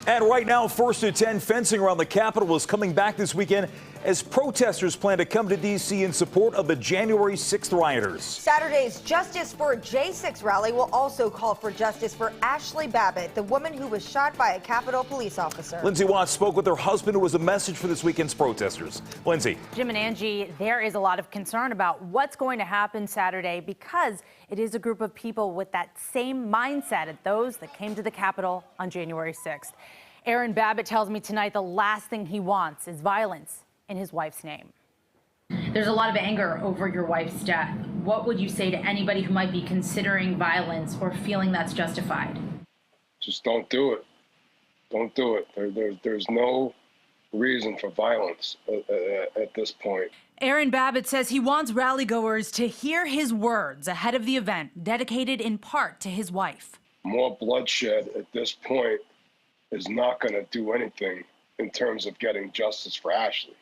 And right now, First to 10 fencing around the Capitol is coming back this weekend as protesters plan to come to D.C. in support of the January 6th rioters. Saturday's Justice for J6 rally will also call for justice for Ashli Babbit, the woman who was shot by a Capitol police officer. Lindsay Watts spoke with her husband, who was a message for this weekend's protesters. Lindsay. Jim and Angie, there is a lot of concern about what's going to happen Saturday because it is a group of people with that same mindset as those that came to the Capitol on January 6th. Aaron Babbitt tells me tonight the last thing he wants is violence in his wife's name. There's a lot of anger over your wife's death. What would you say to anybody who might be considering violence or feeling that's justified? Just don't do it. Don't do it. There's no reason for violence at this point. Aaron Babbitt says he wants rallygoers to hear his words ahead of the event, dedicated in part to his wife. More bloodshed at this point is not going to do anything in terms of getting justice for Ashli.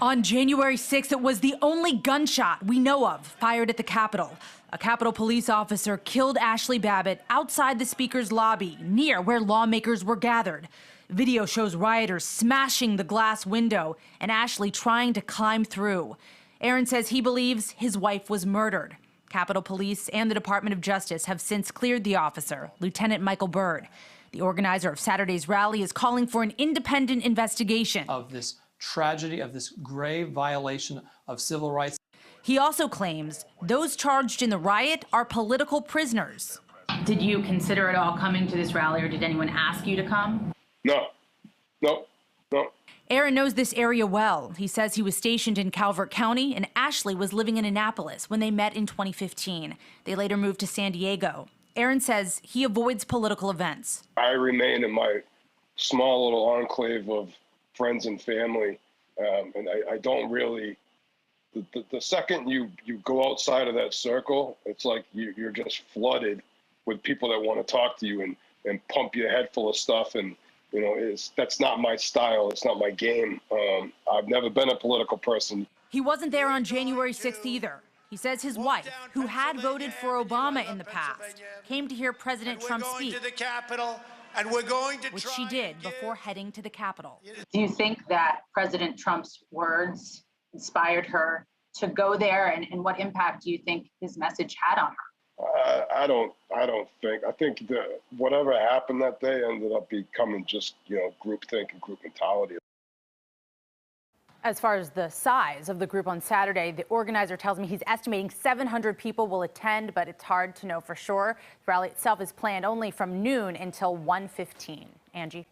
On January 6th, it was the only gunshot we know of fired at the Capitol. A Capitol police officer killed Ashli Babbit outside the Speaker's lobby, near where lawmakers were gathered. Video shows rioters smashing the glass window and Ashli trying to climb through. Aaron says he believes his wife was murdered. Capitol Police and the Department of Justice have since cleared the officer, Lieutenant Michael Byrd. The organizer of Saturday's rally is calling for an independent investigation of this tragedy, of this grave violation of civil rights. He also claims those charged in the riot are political prisoners. Did you consider at all coming to this rally, or did anyone ask you to come? No. Aaron knows this area well. He says he was stationed in Calvert County and Ashli was living in Annapolis when they met in 2015. They later moved to San Diego. Aaron says he avoids political events. I remain in my small little enclave of friends and family, and I don't really. The second you go outside of that circle, it's like you're just flooded with people that want to talk to you and pump your head full of stuff. And you know, that's not my style. It's not my game. I've never been a political person. He wasn't there on January 6th either. He says his wife, who had voted for Obama in the past, came to hear President Trump speak, which she did before heading to the Capitol. Do you think that President Trump's words inspired her to go there, and what impact do you think his message had on her? I don't think. I think that whatever happened that day ended up becoming just, groupthink and group mentality. As far as the size of the group on Saturday, the organizer tells me he's estimating 700 people will attend, but it's hard to know for sure. The rally itself is planned only from noon until 1:15. Angie.